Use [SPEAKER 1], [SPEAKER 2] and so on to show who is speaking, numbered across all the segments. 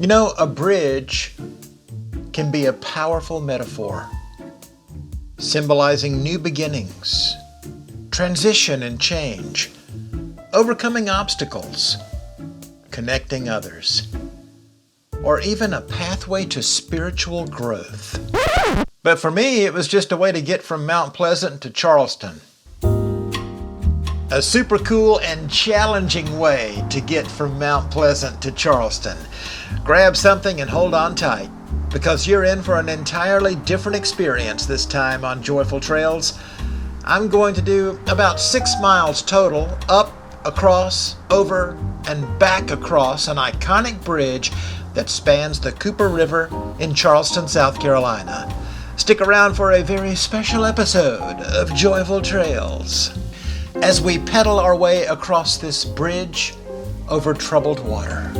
[SPEAKER 1] You know, a bridge can be a powerful metaphor, symbolizing new beginnings, transition and change, overcoming obstacles, connecting others, or even a pathway to spiritual growth. But for me, it was just a way to get from Mount Pleasant to Charleston. A super cool and challenging way to get from Mount Pleasant to Charleston. Grab something and hold on tight, because you're in for an entirely different experience this time on Joyful Trails. I'm going to do about 6 miles total, up, across, over, and back across an iconic bridge that spans the Cooper River in Charleston, South Carolina. Stick around for a very special episode of Joyful Trails as we pedal our way across this bridge over troubled water.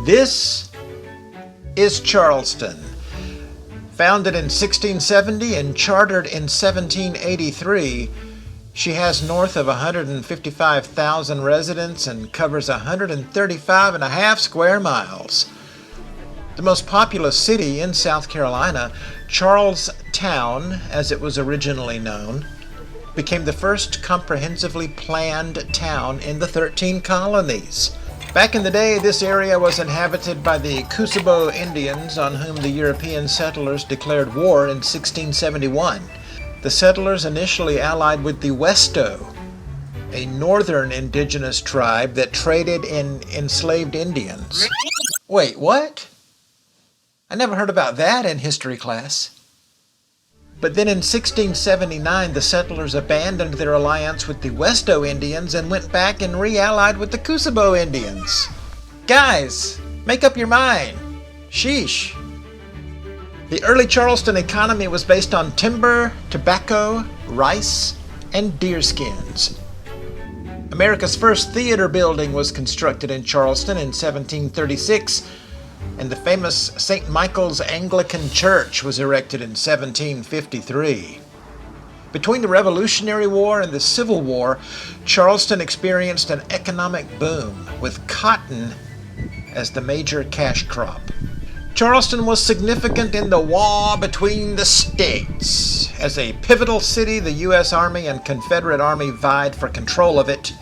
[SPEAKER 1] This is Charleston. Founded in 1670 and chartered in 1783, she has north of 155,000 residents and covers 135.5 square miles. The most populous city in South Carolina, Charlestown, as it was originally known, became the first comprehensively planned town in the 13 colonies. Back in the day, this area was inhabited by the Cusabo Indians, on whom the European settlers declared war in 1671. The settlers initially allied with the Westo, a northern indigenous tribe that traded in enslaved Indians. Wait, what? I never heard about that in history class. But then in 1679, the settlers abandoned their alliance with the Westo Indians and went back and re-allied with the Cusabo Indians. Guys, make up your mind. Sheesh. The early Charleston economy was based on timber, tobacco, rice, and deerskins. America's first theater building was constructed in Charleston in 1736, and the famous St. Michael's Anglican Church was erected in 1753. Between the Revolutionary War and the Civil War, Charleston experienced an economic boom, with cotton as the major cash crop. Charleston was significant in the war between the states. As a pivotal city, the U.S. Army and Confederate Army vied for control of it.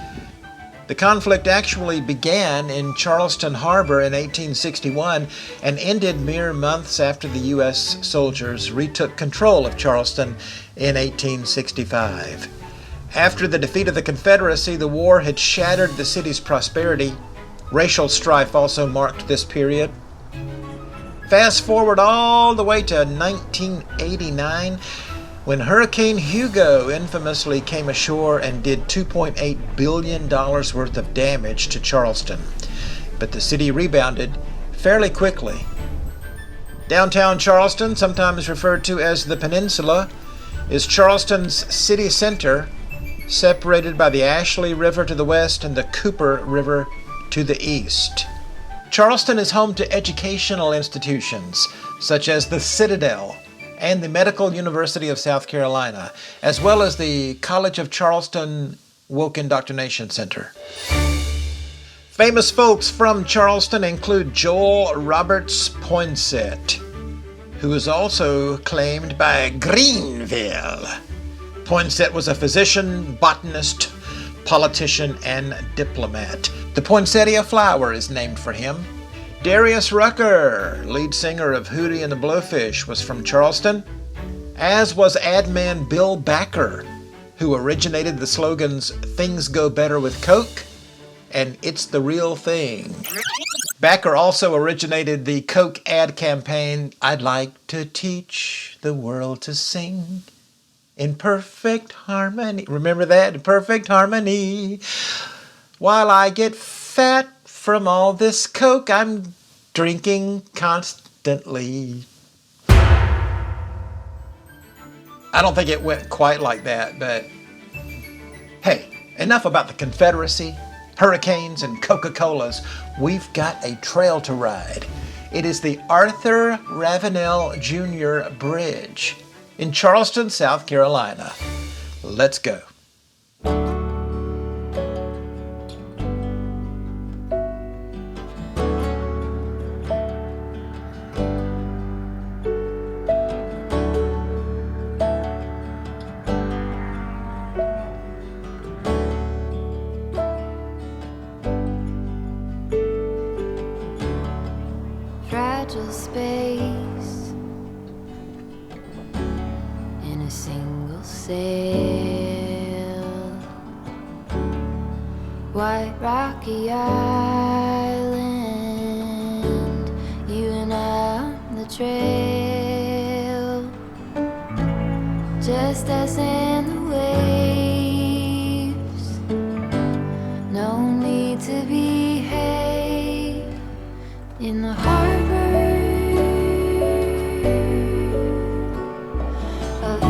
[SPEAKER 1] The conflict actually began in Charleston Harbor in 1861 and ended mere months after the U.S. soldiers retook control of Charleston in 1865. After the defeat of the Confederacy, the war had shattered the city's prosperity. Racial strife also marked this period. Fast forward all the way to 1989, when Hurricane Hugo infamously came ashore and did $2.8 billion worth of damage to Charleston. But the city rebounded fairly quickly. Downtown Charleston, sometimes referred to as the Peninsula, is Charleston's city center, separated by the Ashley River to the west and the Cooper River to the east. Charleston is home to educational institutions such as the Citadel and the Medical University of South Carolina, as well as the College of Charleston Woke Indoctrination Center. Famous folks from Charleston include Joel Roberts Poinsett, who is also claimed by Greenville. Poinsett was a physician, botanist, politician, and diplomat. The poinsettia flower is named for him. Darius Rucker, lead singer of Hootie and the Blowfish, was from Charleston, as was ad man Bill Backer, who originated the slogans "Things Go Better with Coke" and "It's the Real Thing." Backer also originated the Coke ad campaign, "I'd like to teach the world to sing in perfect harmony." Remember that? In perfect harmony. While I get fat from all this Coke I'm drinking instantly. I don't think it went quite like that, but hey, enough about the Confederacy, hurricanes, and Coca-Colas. We've got a trail to ride. It is the Arthur Ravenel Jr. Bridge in Charleston, South Carolina. Let's go.
[SPEAKER 2] Fragile space in a single sail, white rocky island, you and I on the trail, just us and the waves, no need to behave in the harbor of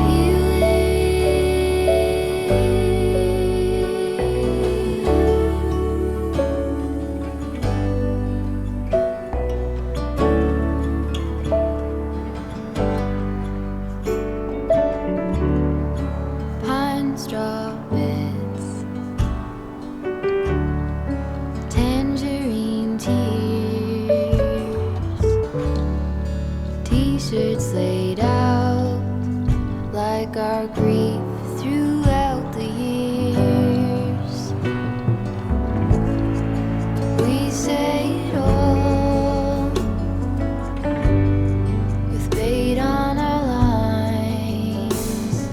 [SPEAKER 2] pine straw beds, tangerine tears, t-shirts laid out like our grief throughout the years. We say it all with bait on our lines.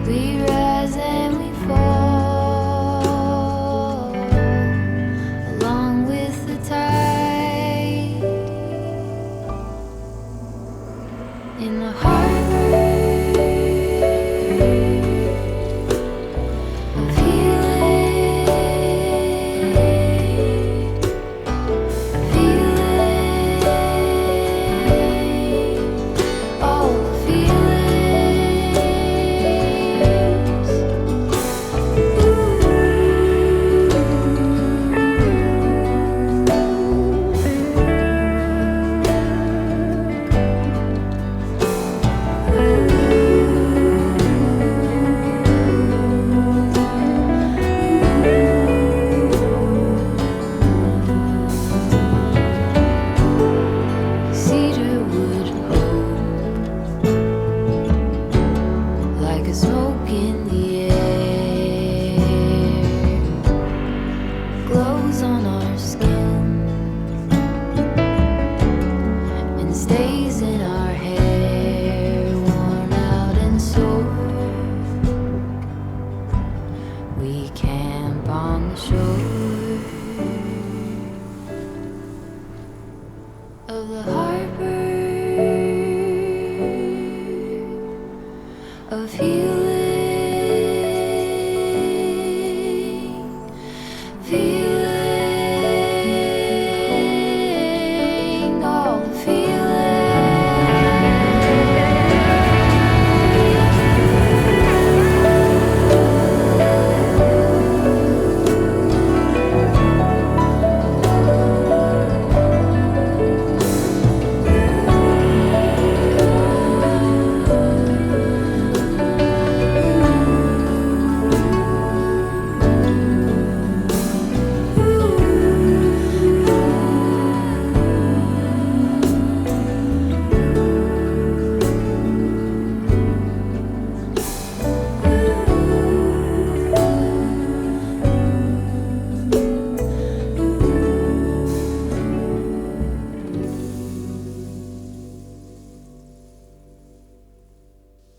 [SPEAKER 2] We rise and we fall along with the tide in the harbor of feeling, all the cedarwood hope, like a smoke in the air, glows on our skin and stays in our hair, worn out and sore. We camp on the shore of the harbor of feeling, all the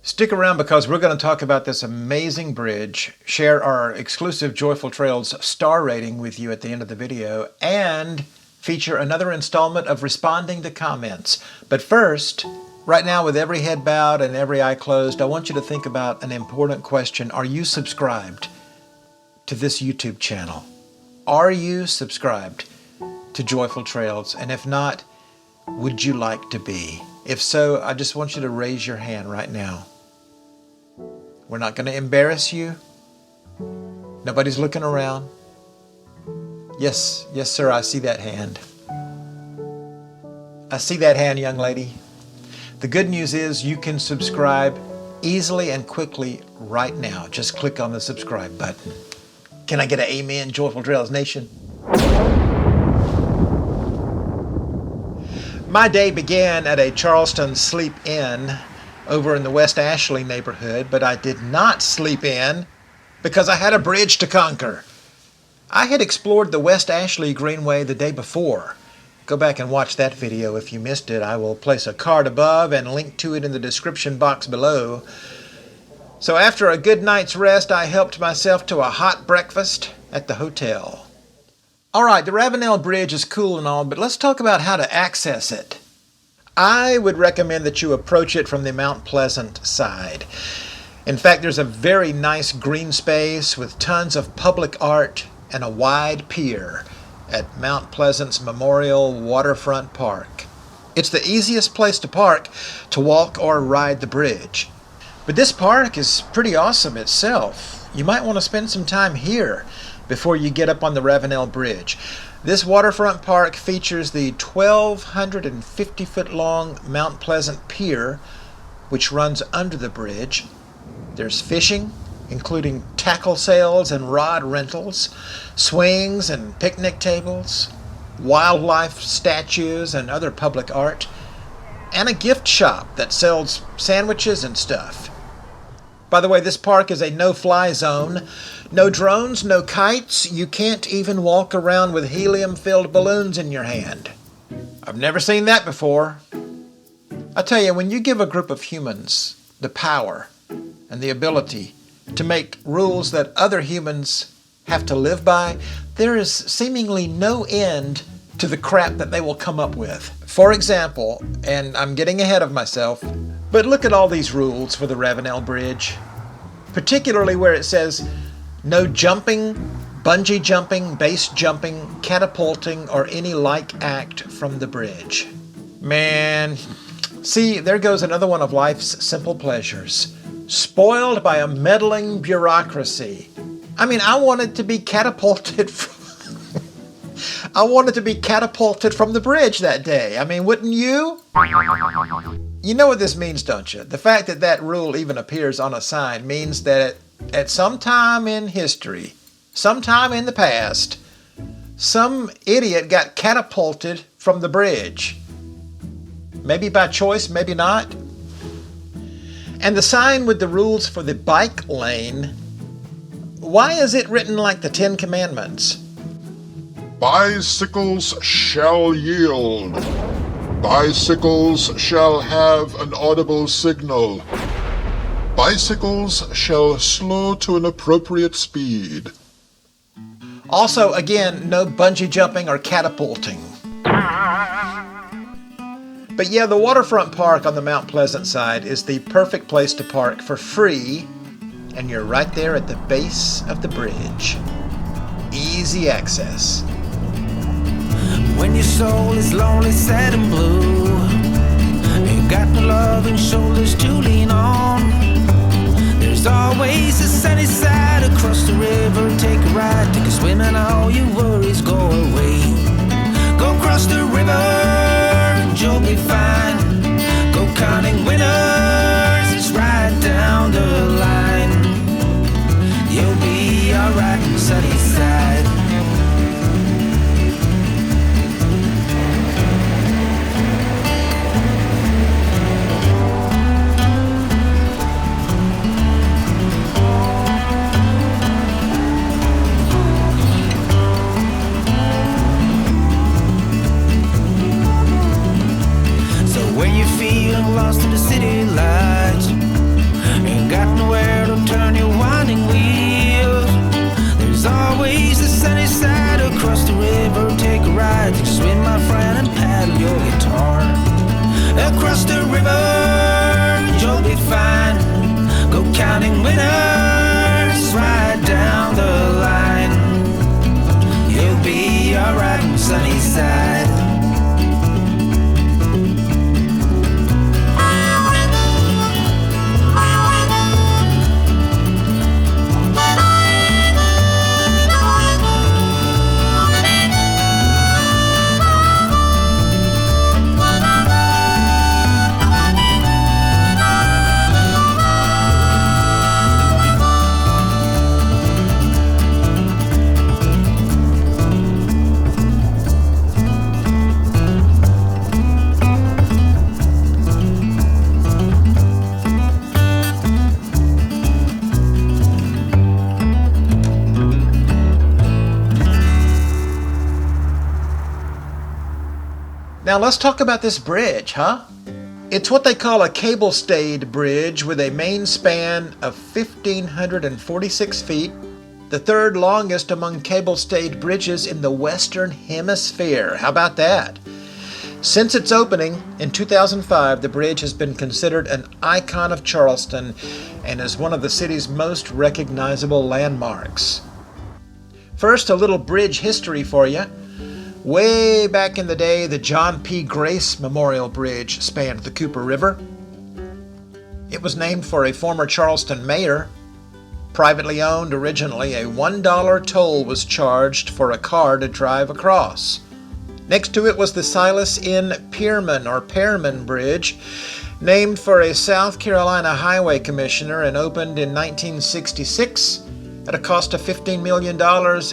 [SPEAKER 1] Stick around because we're going to talk about this amazing bridge, share our exclusive Joyful Trails star rating with you at the end of the video, and feature another installment of responding to comments. But first, right now with every head bowed and every eye closed, I want you to think about an important question. Are you subscribed to this YouTube channel? Are you subscribed to Joyful Trails? And if not, would you like to be? If so, I just want you to raise your hand right now. We're not going to embarrass you. Nobody's looking around. Yes, sir, I see that hand. I see that hand, young lady. The good news is you can subscribe easily and quickly right now. Just click on the subscribe button. Can I get an amen, Joyful Trails Nation? My day began at a Charleston sleep in over in the West Ashley neighborhood, but I did not sleep in because I had a bridge to conquer. I had explored the West Ashley Greenway the day before. Go back and watch that video if you missed it. I will place a card above and link to it in the description box below. So after a good night's rest, I helped myself to a hot breakfast at the hotel. All right, the Ravenel Bridge is cool and all, but let's talk about how to access it. I would recommend that you approach it from the Mount Pleasant side. In fact, there's a very nice green space with tons of public art and a wide pier at Mount Pleasant's Memorial Waterfront Park. It's the easiest place to park, to walk or ride the bridge. But this park is pretty awesome itself. You might want to spend some time here before you get up on the Ravenel Bridge. This waterfront park features the 1,250-foot long Mount Pleasant Pier, which runs under the bridge. There's fishing, including tackle sales and rod rentals, swings and picnic tables, wildlife statues and other public art, and a gift shop that sells sandwiches and stuff. By the way, this park is a no-fly zone. No drones, no kites. You can't even walk around with helium-filled balloons in your hand. I've never seen that before. I tell you, when you give a group of humans the power and the ability to make rules that other humans have to live by, there is seemingly no end to the crap that they will come up with. For example, and I'm getting ahead of myself, but look at all these rules for the Ravenel Bridge, particularly where it says no jumping, bungee jumping, base jumping, catapulting, or any like act from the bridge. Man, see, there goes another one of life's simple pleasures, spoiled by a meddling bureaucracy. I mean, I wanted to be catapulted from the bridge that day. I mean, wouldn't you? You know what this means, don't you? The fact that that rule even appears on a sign means that at some time in history, sometime in the past, some idiot got catapulted from the bridge. Maybe by choice, maybe not. And the sign with the rules for the bike lane, why is it written like the Ten Commandments?
[SPEAKER 3] Bicycles shall yield. Bicycles shall have an audible signal. Bicycles shall slow to an appropriate speed.
[SPEAKER 1] Also, again, no bungee jumping or catapulting. But yeah, the waterfront park on the Mount Pleasant side is the perfect place to park for free, and you're right there at the base of the bridge. Easy access.
[SPEAKER 4] When your soul is lonely, sad and blue, ain't got no love and shoulders to lean on, there's always a sunny side across the river. Take a ride, take a swim, and all your worries go away. Go across the river and you'll be fine. Go counting winners, it's right down the line. You'll be alright, sunny side. Lost in the city lights, ain't got nowhere to turn your winding wheels. There's always the sunny side across the river. Take a ride, take a swim, my friend, and paddle your guitar. Across the river, you'll be fine. Go counting winners, right down the line. You'll be alright, sunny side.
[SPEAKER 1] Now let's talk about this bridge, huh? It's what they call a cable-stayed bridge with a main span of 1,546 feet, the third longest among cable-stayed bridges in the Western Hemisphere. How about that? Since its opening in 2005, the bridge has been considered an icon of Charleston and is one of the city's most recognizable landmarks. First, a little bridge history for you. Way back in the day, the John P. Grace Memorial Bridge spanned the Cooper River. It was named for a former Charleston mayor. Privately owned originally, a $1 toll was charged for a car to drive across. Next to it was the Silas N. Pearman Bridge, named for a South Carolina highway commissioner and opened in 1966 at a cost of $15 million,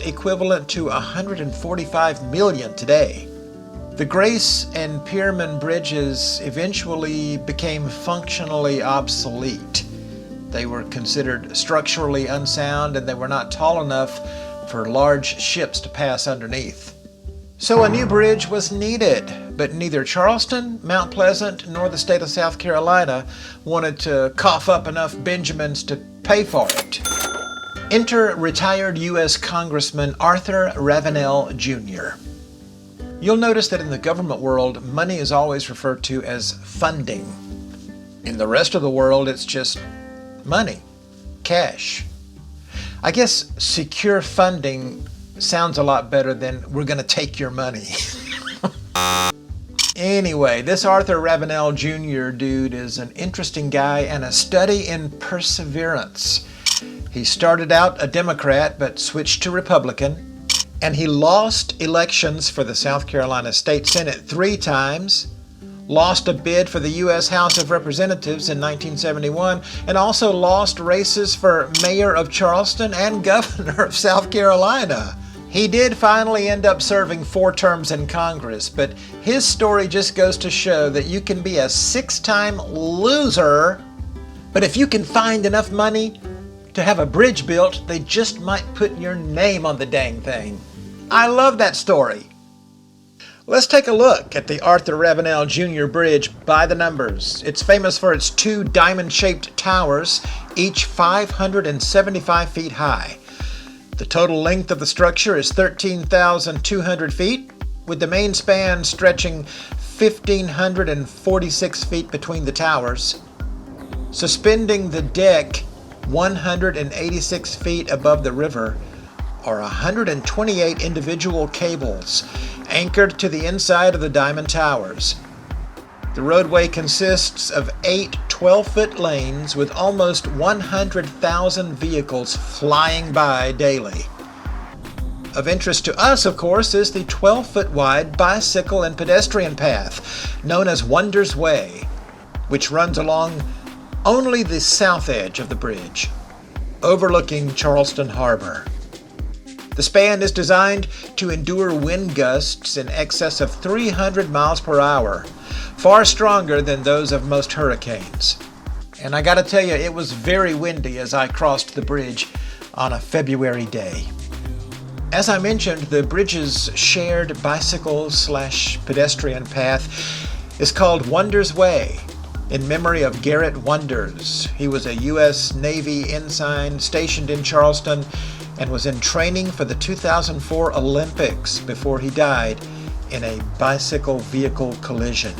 [SPEAKER 1] equivalent to $145 million today. The Grace and Pearman bridges eventually became functionally obsolete. They were considered structurally unsound and they were not tall enough for large ships to pass underneath. So a new bridge was needed, but neither Charleston, Mount Pleasant, nor the state of South Carolina wanted to cough up enough Benjamins to pay for it. Enter retired U.S. Congressman Arthur Ravenel, Jr. You'll notice that in the government world, money is always referred to as funding. In the rest of the world, it's just money, cash. I guess secure funding sounds a lot better than we're going to take your money. Anyway, this Arthur Ravenel Jr. dude is an interesting guy and a study in perseverance. He started out a Democrat but switched to Republican, and he lost elections for the South Carolina State Senate 3 times, lost a bid for the U.S. House of Representatives in 1971, and also lost races for mayor of Charleston and governor of South Carolina. He did finally end up serving 4 terms in Congress, but his story just goes to show that you can be a 6-time loser, but if you can find enough money to have a bridge built, they just might put your name on the dang thing. I love that story. Let's take a look at the Arthur Ravenel Jr. Bridge by the numbers. It's famous for its 2 diamond-shaped towers, each 575 feet high. The total length of the structure is 13,200 feet, with the main span stretching 1,546 feet between the towers. Suspending the deck 186 feet above the river are 128 individual cables anchored to the inside of the diamond towers. The roadway consists of 8 12-foot lanes with almost 100,000 vehicles flying by daily. Of interest to us, of course, is the 12-foot wide bicycle and pedestrian path known as Wonders Way, which runs along only the south edge of the bridge, overlooking Charleston Harbor. The span is designed to endure wind gusts in excess of 300 miles per hour, far stronger than those of most hurricanes. And I gotta tell you, it was very windy as I crossed the bridge on a February day. As I mentioned, the bridge's shared bicycle/pedestrian path is called Wonders Way, in memory of Garrett Wonders. He was a U.S. Navy ensign stationed in Charleston and was in training for the 2004 Olympics before he died in a bicycle vehicle collision.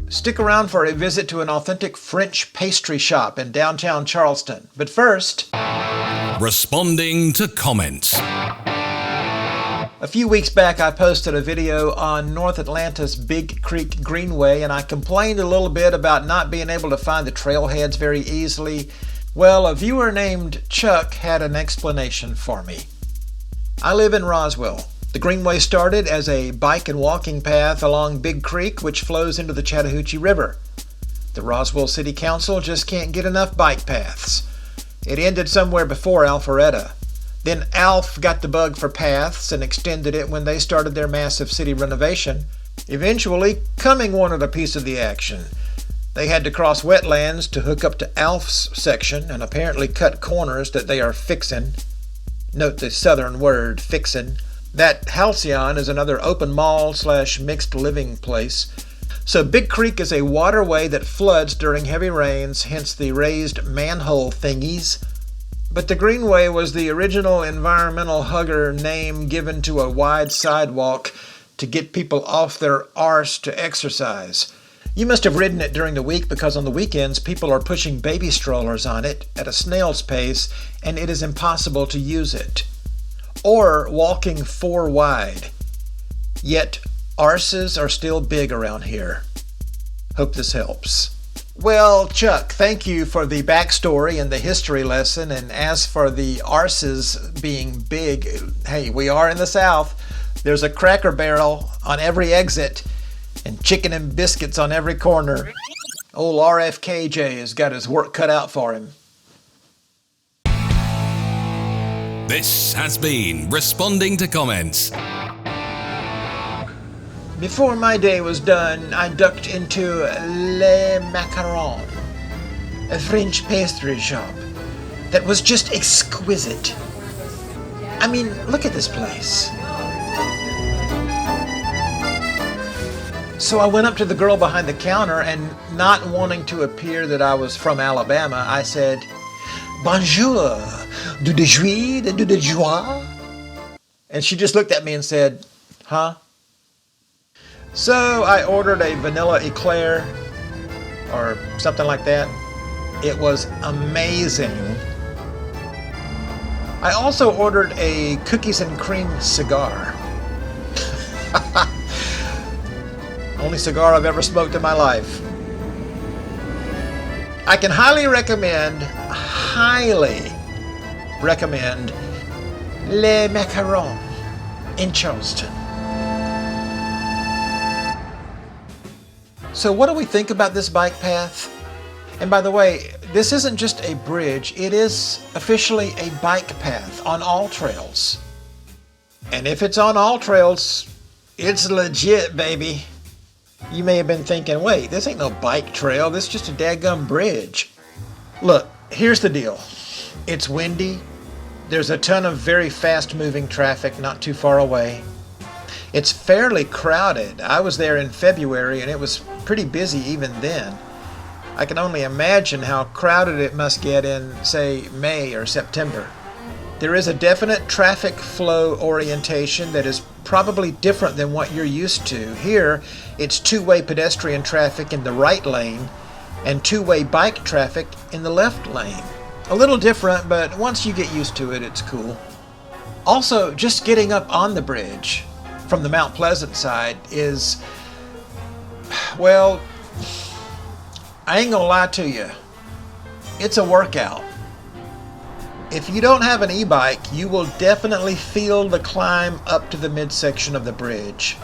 [SPEAKER 1] Stick around for a visit to an authentic French pastry shop in downtown Charleston. But first,
[SPEAKER 5] responding to comments.
[SPEAKER 1] A few weeks back, I posted a video on North Atlanta's Big Creek Greenway, and I complained a little bit about not being able to find the trailheads very easily. Well, a viewer named Chuck had an explanation for me. I live in Roswell, The Greenway started as a bike and walking path along Big Creek, which flows into the Chattahoochee River. The Roswell City Council just can't get enough bike paths. It ended somewhere before Alpharetta. Then Alf got the bug for paths and extended it when they started their massive city renovation. Eventually, Cumming wanted a piece of the action. They had to cross wetlands to hook up to Alf's section and apparently cut corners that they are fixin'. Note the southern word, fixin'. That Halcyon is another open mall / mixed living place. So Big Creek is a waterway that floods during heavy rains, hence the raised manhole thingies. But the Greenway was the original environmental hugger name given to a wide sidewalk to get people off their arse to exercise. You must have ridden it during the week because on the weekends people are pushing baby strollers on it at a snail's pace and it is impossible to use it. Or walking 4 wide. Yet arses are still big around here. Hope this helps. Well, Chuck, thank you for the backstory and the history lesson. And as for the arses being big, hey, we are in the South. There's a Cracker Barrel on every exit and chicken and biscuits on every corner. Old RFKJ has got his work cut out for him.
[SPEAKER 5] This has been Responding to Comments.
[SPEAKER 1] Before my day was done, I ducked into Le Macaron, a French pastry shop that was just exquisite. I mean, look at this place. So I went up to the girl behind the counter and, not wanting to appear that I was from Alabama, I said, "Bonjour, du de joie, du de joie?" And she just looked at me and said, "Huh?" So I ordered a vanilla eclair or something like that. It was amazing. I also ordered a cookies and cream cigar. Only cigar I've ever smoked in my life. I can highly recommend Le Macaron in Charleston. So what do we think about this bike path? And by the way, this isn't just a bridge, it is officially a bike path on all trails. And if it's on all trails, it's legit, baby. You may have been thinking, wait, this ain't no bike trail, this is just a dadgum bridge. Look, here's the deal. It's windy. There's a ton of very fast-moving traffic not too far away. It's fairly crowded. I was there in February and it was pretty busy even then. I can only imagine how crowded it must get in, say, May or September. There is a definite traffic flow orientation that is probably different than what you're used to. Here, it's two-way pedestrian traffic in the right lane and two-way bike traffic in the left lane. A little different, but once you get used to it, it's cool. Also, just getting up on the bridge from the Mount Pleasant side is, well, I ain't gonna lie to you. It's a workout. If you don't have an e-bike, you will definitely feel the climb up to the midsection of the bridge.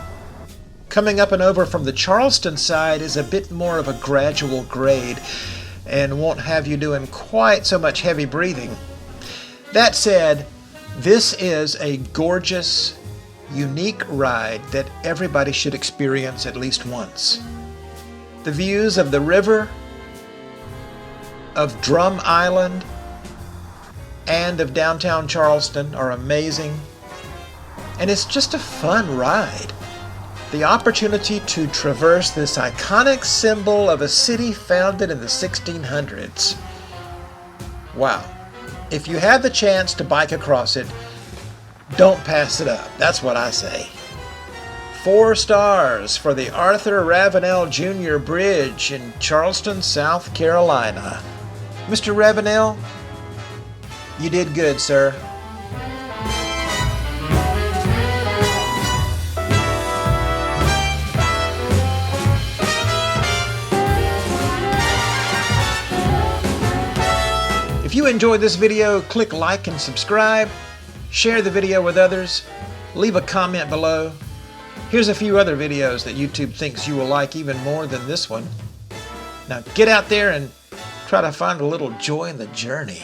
[SPEAKER 1] Coming up and over from the Charleston side is a bit more of a gradual grade and won't have you doing quite so much heavy breathing. That said, this is a gorgeous, unique ride that everybody should experience at least once. The views of the river, of Drum Island, and of downtown Charleston are amazing, and it's just a fun ride. The opportunity to traverse this iconic symbol of a city founded in the 1600s. Wow. If you have the chance to bike across it, don't pass it up. That's what I say. 4 stars for the Arthur Ravenel Jr. Bridge in Charleston, South Carolina. Mr. Ravenel, you did good, sir. If you enjoyed this video, click like and subscribe, share the video with others, Leave a comment below. Here's a few other videos that YouTube thinks you will like even more than this one. Now get out there and try to find a little joy in the journey.